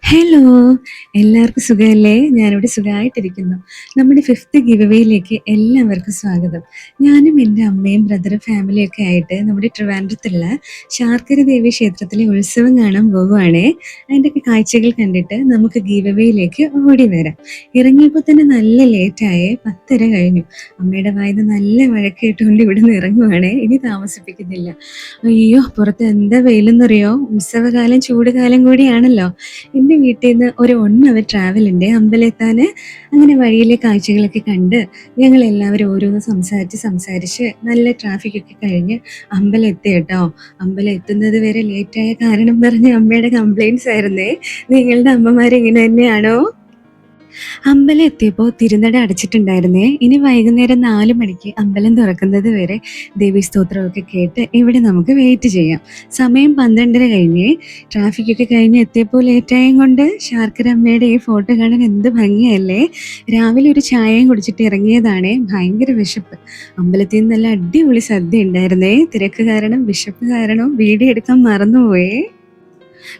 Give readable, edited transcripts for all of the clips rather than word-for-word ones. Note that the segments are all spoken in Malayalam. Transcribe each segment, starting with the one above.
ഹലോ, എല്ലാവർക്കും സുഖമല്ലേ? ഞാനിവിടെ സുഖമായിട്ടിരിക്കുന്നു. നമ്മുടെ ഫിഫ്ത്ത് ഗിവ് എല്ലാവർക്കും സ്വാഗതം. ഞാനും എൻ്റെ അമ്മയും ബ്രദറും ഫാമിലിയൊക്കെ ആയിട്ട് നമ്മുടെ ട്രിവാൻഡ്രത്തുള്ള ശാർക്കര ദേവി ക്ഷേത്രത്തിലെ ഉത്സവം കാണാൻ പോവുകയാണേ. അതിൻ്റെയൊക്കെ കാഴ്ചകൾ കണ്ടിട്ട് നമുക്ക് ഗിവ് ഓടി വരാം. ഇറങ്ങിയപ്പോൾ തന്നെ നല്ല ലേറ്റായേ, 10:30 കഴിഞ്ഞു. അമ്മയുടെ വായന്ന് നല്ല വഴക്ക് കേട്ടുകൊണ്ട് ഇവിടെ നിന്ന് ഇറങ്ങുവാണേ. ഇനി താമസിപ്പിക്കുന്നില്ല. അയ്യോ, പുറത്ത് എന്താ വെയിലെന്നറിയോ? ഉത്സവകാലം ചൂടുകാലം കൂടിയാണല്ലോ. എൻ്റെ വീട്ടിൽ നിന്ന് ഒരു 1 അവർ ട്രാവൽ ഉണ്ട് അമ്പലത്താന്. അങ്ങനെ വഴിയിലെ കാഴ്ചകളൊക്കെ കണ്ട് ഞങ്ങൾ എല്ലാവരും ഓരോന്ന് സംസാരിച്ച് നല്ല ട്രാഫിക് ഒക്കെ കഴിഞ്ഞ് അമ്പലം എത്തി കേട്ടോ. അമ്പലം എത്തുന്നത് വരെ ലേറ്റായ കാരണം പറഞ്ഞ് അമ്മയുടെ കംപ്ലൈൻറ്റ്സ് ആയിരുന്നേ. നിങ്ങളുടെ അമ്മമാരിങ്ങനെ തന്നെയാണോ? അമ്പലം എത്തിയപ്പോൾ തിരുനട അടച്ചിട്ടുണ്ടായിരുന്നേ. ഇനി വൈകുന്നേരം 4 മണിക്ക് അമ്പലം തുറക്കുന്നത് വരെ ദേവീസ്തോത്രമൊക്കെ കേട്ട് ഇവിടെ നമുക്ക് വെയിറ്റ് ചെയ്യാം. സമയം 12:30 കഴിഞ്ഞ്. ട്രാഫിക്കൊക്കെ കഴിഞ്ഞ് എത്തിയപ്പോൾ ലേറ്റായും കൊണ്ട് ശാർക്കര അമ്മയുടെ ഈ ഫോട്ടോ കാണാൻ എന്ത് ഭംഗിയല്ലേ. രാവിലെ ഒരു ചായയും കുടിച്ചിട്ട് ഇറങ്ങിയതാണേ. ഭയങ്കര വിശപ്പ്. അമ്പലത്തിൽ നിന്ന് നല്ല അടിപൊളി സദ്യ ഉണ്ടായിരുന്നേ. തിരക്ക് കാരണം വിശപ്പ് കാരണം വീഡിയോ എടുക്കാൻ മറന്നുപോയേ.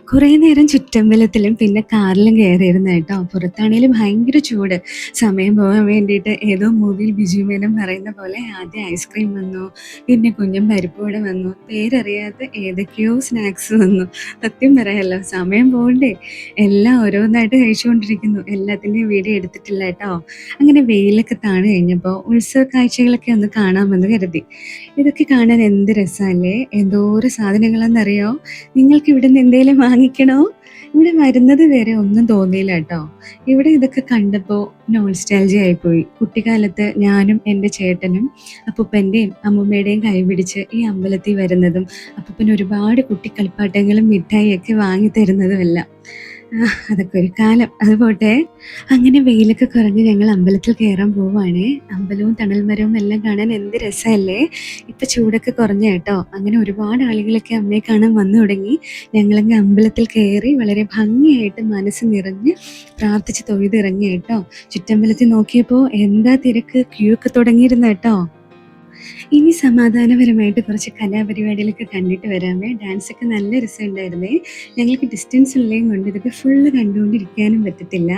കുറേ നേരം ചുറ്റമ്പലത്തിലും പിന്നെ കാറിലും കയറിയിരുന്നു കേട്ടോ. പുറത്താണേലും ഭയങ്കര ചൂട്. സമയം പോകാൻ വേണ്ടിയിട്ട് ഏതോ മൂവിയിൽ ബിജു മേനോൻ പറയുന്ന പോലെ ആദ്യം ഐസ്ക്രീം വന്നു, പിന്നെ കുഞ്ഞൻ പരിപ്പ് വട വന്നു, പേരറിയാത്ത ഏതൊക്കെയോ സ്നാക്സ് വന്നു. സത്യം പറയാമല്ലോ, സമയം പോകണ്ടേ. എല്ലാം ഓരോന്നായിട്ട് കഴിച്ചുകൊണ്ടിരിക്കുന്നു. എല്ലാത്തിൻ്റെയും വീഡിയോ എടുത്തിട്ടില്ല കേട്ടോ. അങ്ങനെ വെയിലൊക്കെ താണു കഴിഞ്ഞപ്പോൾ ഉത്സവ കാഴ്ചകളൊക്കെ ഒന്ന് കാണാമെന്ന് കരുതി. ഇതൊക്കെ കാണാൻ എന്ത് രസമല്ലേ. എന്തോരം സാധനങ്ങളാണെന്നറിയോ. നിങ്ങൾക്ക് ഇവിടുന്ന് എന്തെങ്കിലും വാങ്ങിക്കണോ? ഇവിടെ വരുന്നത് വരെ ഒന്നും തോന്നിയില്ല കേട്ടോ. ഇവിടെ ഇതൊക്കെ കണ്ടപ്പോൾ നോൾസ്റ്റാൾജിയ ആയിപ്പോയി. കുട്ടിക്കാലത്ത് ഞാനും എൻ്റെ ചേട്ടനും അപ്പൂപ്പൻ്റെയും അമ്മൂമ്മയുടെയും കൈ പിടിച്ച് ഈ അമ്പലത്തിൽ വരുന്നതും അപ്പൂപ്പന് ഒരുപാട് കുട്ടിക്കളിപ്പാട്ടങ്ങളും മിഠായിയൊക്കെ വാങ്ങി തരുന്നതുമെല്ലാം. അതൊക്കെ ഒരു കാലം. അത് പോട്ടെ. അങ്ങനെ വെയിലൊക്കെ കുറഞ്ഞ് ഞങ്ങൾ അമ്പലത്തിൽ കയറാൻ പോവാണ്. അമ്പലവും തണൽമരവും എല്ലാം കാണാൻ എന്ത് രസമല്ലേ. ഇപ്പൊ ചൂടൊക്കെ കുറഞ്ഞ കേട്ടോ. അങ്ങനെ ഒരുപാട് ആളുകളൊക്കെ അമ്മയെ കാണാൻ വന്നു തുടങ്ങി. ഞങ്ങളങ്ങ് അമ്പലത്തിൽ കയറി വളരെ ഭംഗിയായിട്ട് മനസ്സ് നിറഞ്ഞ് പ്രാർത്ഥിച്ച് തൊഴുതിറങ്ങി കേട്ടോ. ചുറ്റമ്പലത്തിൽ നോക്കിയപ്പോൾ എന്താ തിരക്ക്, ക്യൂ ഒക്കെ തുടങ്ങിയിരുന്നു കേട്ടോ. ഇനി സമാധാനപരമായിട്ട് കുറച്ച് കലാപരിപാടികളൊക്കെ കണ്ടിട്ട് വരാമേ. ഡാൻസൊക്കെ നല്ല രസമുണ്ടായിരുന്നേ. ഞങ്ങൾക്ക് ഡിസ്റ്റൻസ് ഉള്ളതും കൊണ്ട് ഇതൊക്കെ ഫുള്ള് കണ്ടുകൊണ്ടിരിക്കാനും പറ്റത്തില്ല.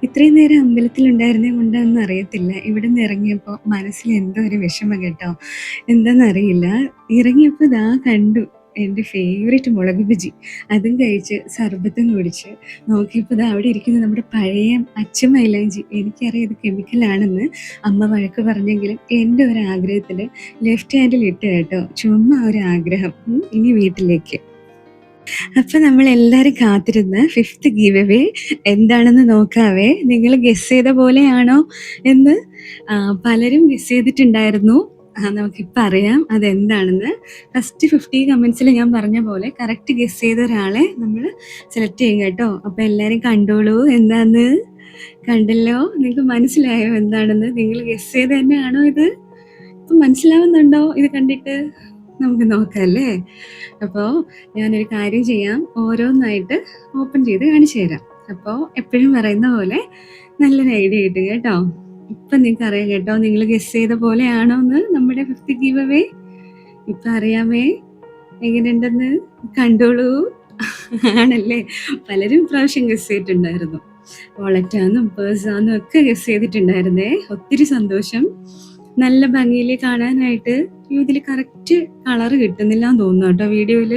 ഇത്രയും നേരം അമ്പലത്തിലുണ്ടായിരുന്നേ കൊണ്ടാണെന്ന് അറിയത്തില്ല. ഇവിടെ നിന്ന് ഇറങ്ങിയപ്പോൾ മനസ്സിൽ എന്തോ ഒരു വിഷമം കേട്ടോ. എന്താണെന്നറിയില്ല. ഇറങ്ങിയപ്പോൾ ഇതാ കണ്ടു എൻ്റെ ഫേവറേറ്റ് മുളക് ബജി. അതും കഴിച്ച് സർബത്തും കുടിച്ച് നോക്കിയപ്പോൾ ഇതാ അവിടെ ഇരിക്കുന്നത് നമ്മുടെ പഴയ അച്ചു മൈലാഞ്ചി. എനിക്കറിയാം ഇത് കെമിക്കലാണെന്ന്. അമ്മ വഴക്ക് പറഞ്ഞെങ്കിലും എൻ്റെ ഒരു ആഗ്രഹത്തിൽ ലെഫ്റ്റ് ഹാൻഡിൽ ഇട്ട് കേട്ടോ. ചുമ്മാ ഒരു ആഗ്രഹം. ഇനി വീട്ടിലേക്ക്. അപ്പൊ നമ്മൾ എല്ലാരും കാത്തിരുന്ന് ഫിഫ്ത്ത് ഗിവ് എന്താണെന്ന് നോക്കാവേ. നിങ്ങൾ ഗസ് ചെയ്ത പോലെയാണോ എന്ന് പലരും ഗസ് ചെയ്തിട്ടുണ്ടായിരുന്നു. നമുക്കിപ്പോൾ അറിയാം അതെന്താണെന്ന്. ഫസ്റ്റ് 50 കമൻസിൽ ഞാൻ പറഞ്ഞ പോലെ കറക്റ്റ് ഗസ് ചെയ്ത ഒരാളെ നമ്മൾ സെലക്ട് ചെയ്യും കേട്ടോ. അപ്പോൾ എല്ലാവരും കണ്ടോളൂ. എന്താന്ന് കണ്ടല്ലോ? നിങ്ങൾക്ക് മനസ്സിലായോ എന്താണെന്ന്? നിങ്ങൾ ഗസ് ചെയ്ത് തന്നെയാണോ ഇത്? ഇപ്പം മനസ്സിലാവുന്നുണ്ടോ ഇത് കണ്ടിട്ട്? നമുക്ക് നോക്കാം അല്ലേ. അപ്പോൾ ഞാനൊരു കാര്യം ചെയ്യാം, ഓരോന്നായിട്ട് ഓപ്പൺ ചെയ്ത് കാണിച്ചു തരാം. അപ്പോൾ എപ്പോഴും പറയുന്ന പോലെ നല്ലൊരു ഐഡിയ കിട്ടും കേട്ടോ. ഇപ്പം നിങ്ങൾക്ക് അറിയാം കേട്ടോ, നിങ്ങൾ ഗസ് ചെയ്ത പോലെയാണോ എന്ന് നമ്മുടെ ഫിഫ്ത്ത് ഗിവ്. ഇപ്പം അറിയാമേ എങ്ങനെയുണ്ടെന്ന്. കണ്ടോളൂ. ആണല്ലേ, പലരും പ്രാവശ്യം ഗസ് ചെയ്തിട്ടുണ്ടായിരുന്നു. വോളറ്റാന്നും പേഴ്സാന്നും ഒക്കെ ഗസ് ചെയ്തിട്ടുണ്ടായിരുന്നേ. ഒത്തിരി സന്തോഷം. നല്ല ഭംഗിയിൽ കാണാനായിട്ട് ഇതിൽ കറക്റ്റ് കളറ് കിട്ടുന്നില്ല എന്ന് തോന്നുന്നു കേട്ടോ വീഡിയോയിൽ.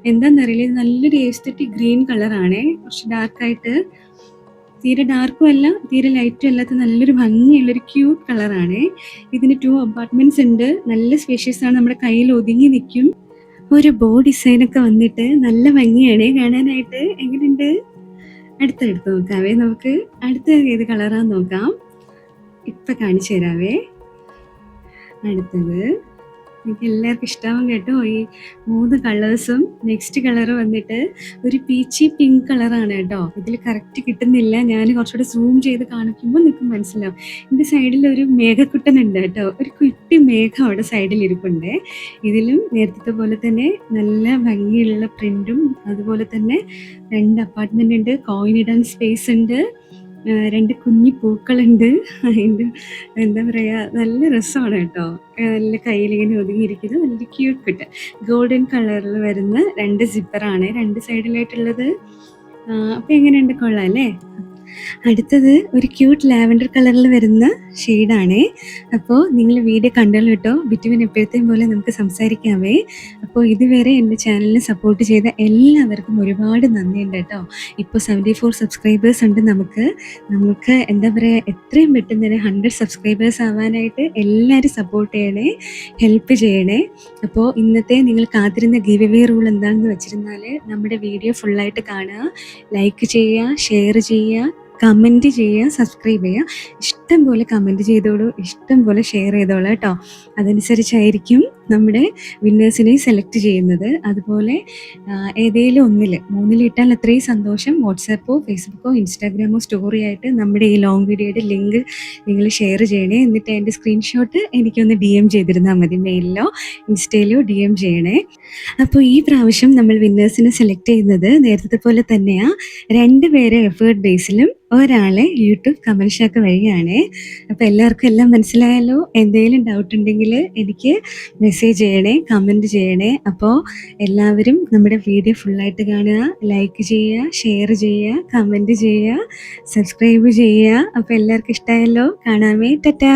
എന്താണെന്നറിയില്ല, നല്ലൊരു എസ്തെറ്റിക് ഗ്രീൻ കളറാണേ. കുറച്ച് ഡാർക്കായിട്ട്, തീരെ ഡാർക്കും അല്ല തീരെ ലൈറ്റും അല്ലാത്ത നല്ലൊരു ഭംഗിയുള്ളൊരു ക്യൂട്ട് കളറാണേ. ഇതിന് 2 അപ്പാർട്ട്മെന്റ്സ് ഉണ്ട്. നല്ല സ്പേഷ്യസ് ആണ്, നമ്മുടെ കയ്യിൽ ഒതുങ്ങി നിൽക്കും. ഒരു ബോ ഡിസൈനൊക്കെ വന്നിട്ട് നല്ല ഭംഗിയാണേ കാണാനായിട്ട്. എങ്ങനെയുണ്ട്? അടുത്തെടുത്ത് നോക്കാവേ. നമുക്ക് അടുത്ത ഏത് കളറാന്ന് നോക്കാം. ഇപ്പം കാണിച്ചു തരാവേ. അടുത്തത് എനിക്ക് എല്ലാവർക്കും ഇഷ്ടമാവും കേട്ടോ. ഈ 3 കളേഴ്സും നെക്സ്റ്റ് കളർ വന്നിട്ട് ഒരു പീച്ചി പിങ്ക് കളറാണ് കേട്ടോ. ഇതിൽ കറക്റ്റ് കിട്ടുന്നില്ല. ഞാൻ കുറച്ചുകൂടെ സൂം ചെയ്ത് കാണിക്കുമ്പോൾ നിങ്ങൾക്ക് മനസ്സിലാവും. എൻ്റെ സൈഡിൽ ഒരു മേഘക്കുട്ടനുണ്ട് കേട്ടോ. ഒരു കുട്ടി മേഘം അവിടെ സൈഡിൽ ഇരിപ്പുണ്ട്. ഇതിലും നേരത്തെ പോലെ തന്നെ നല്ല ഭംഗിയുള്ള പ്രിന്റും അതുപോലെ തന്നെ 2 അപ്പാർട്ട്മെന്റ് ഉണ്ട്. കോയിൻ ഇടാൻ സ്പേസ് ഉണ്ട്. 2 കുഞ്ഞി പൂക്കളുണ്ട്. അതിൻ്റെ എന്താ പറയുക, നല്ല രസമാണ് കേട്ടോ. നല്ല കയ്യിലിങ്ങനെ ഒതുങ്ങിയിരിക്കുന്നത് നല്ല ക്യൂട്ട് കിട്ട്. ഗോൾഡൻ കളറിൽ വരുന്ന 2 സിപ്പറാണ് 2 സൈഡിലായിട്ടുള്ളത്. അപ്പോൾ എങ്ങനെയുണ്ട്, കൊള്ളാം അല്ലേ? അടുത്തത് ഒരു ക്യൂട്ട് ലാവൻഡർ കളറിൽ വരുന്ന ഷെയ്ഡാണേ. അപ്പോൾ നിങ്ങൾ വീഡിയോ കണ്ടല്ലോ കേട്ടോ. ബിറ്റുവിൻ എപ്പോഴത്തെയും പോലെ നമുക്ക് സംസാരിക്കാമേ. അപ്പോൾ ഇതുവരെ എൻ്റെ ചാനലിനെ സപ്പോർട്ട് ചെയ്ത എല്ലാവർക്കും ഒരുപാട് നന്ദിയുണ്ട് കേട്ടോ. ഇപ്പോൾ 74 സബ്സ്ക്രൈബേഴ്സ് ഉണ്ട് നമുക്ക്. എന്താ പറയുക, എത്രയും പെട്ടെന്ന് തന്നെ 100 സബ്സ്ക്രൈബേഴ്സ് ആവാനായിട്ട് എല്ലാവരും സപ്പോർട്ട് ചെയ്യണേ, ഹെൽപ്പ് ചെയ്യണേ. അപ്പോൾ ഇന്നത്തെ നിങ്ങൾ കാത്തിരുന്ന ഗിവ് അവേ റൂൾ എന്താണെന്ന് വെച്ചിരുന്നാൽ, നമ്മുടെ വീഡിയോ ഫുള്ളായിട്ട് കാണുക, ലൈക്ക് ചെയ്യുക, ഷെയർ ചെയ്യുക, കമൻറ്റ് ചെയ്യുക, സബ്സ്ക്രൈബ് ചെയ്യുക. ഇഷ്ടം പോലെ കമൻറ്റ് ചെയ്തോളൂ, ഇഷ്ടം പോലെ ഷെയർ ചെയ്തോളൂ കേട്ടോ. അതനുസരിച്ചായിരിക്കും നമ്മുടെ വിന്നേഴ്സിനെ സെലക്ട് ചെയ്യുന്നത്. അതുപോലെ ഏതെങ്കിലും മൂന്നിൽ ഇട്ടാൽ അത്രയും സന്തോഷം. വാട്സാപ്പോ ഫേസ്ബുക്കോ ഇൻസ്റ്റാഗ്രാമോ സ്റ്റോറി ആയിട്ട് നമ്മുടെ ഈ ലോങ് വീഡിയോയുടെ ലിങ്ക് നിങ്ങൾ ഷെയർ ചെയ്യണേ. എന്നിട്ട് എൻ്റെ സ്ക്രീൻഷോട്ട് എനിക്കൊന്ന് DM ചെയ്തിരുന്നാൽ മതി. മെയിലിലോ ഇൻസ്റ്റയിലോ DM ചെയ്യണേ. അപ്പോൾ ഈ പ്രാവശ്യം നമ്മൾ വിന്നേഴ്സിനെ സെലക്ട് ചെയ്യുന്നത് നേരത്തെ പോലെ തന്നെയാണ്. 2 പേരെ എഫേർട്ട് ബേസിലും ഒരാളെ യൂട്യൂബ് കമൻറ്റ് ഷാക്ക് വഴിയാണ്. അപ്പോൾ എല്ലാവർക്കും എല്ലാം മനസ്സിലായല്ലോ. എന്തെങ്കിലും ഡൗട്ട് ഉണ്ടെങ്കിൽ എനിക്ക് മെസ്സേജ് ചെയ്യണേ, കമൻറ്റ് ചെയ്യണേ. അപ്പോൾ എല്ലാവരും നമ്മുടെ വീഡിയോ ഫുള്ളായിട്ട് കാണുക, ലൈക്ക് ചെയ്യുക, ഷെയർ ചെയ്യുക, കമൻറ്റ് ചെയ്യുക, സബ്സ്ക്രൈബ് ചെയ്യുക. അപ്പോൾ എല്ലാവർക്കും ഇഷ്ടമായല്ലോ. കാണാമേ. ടാറ്റാ.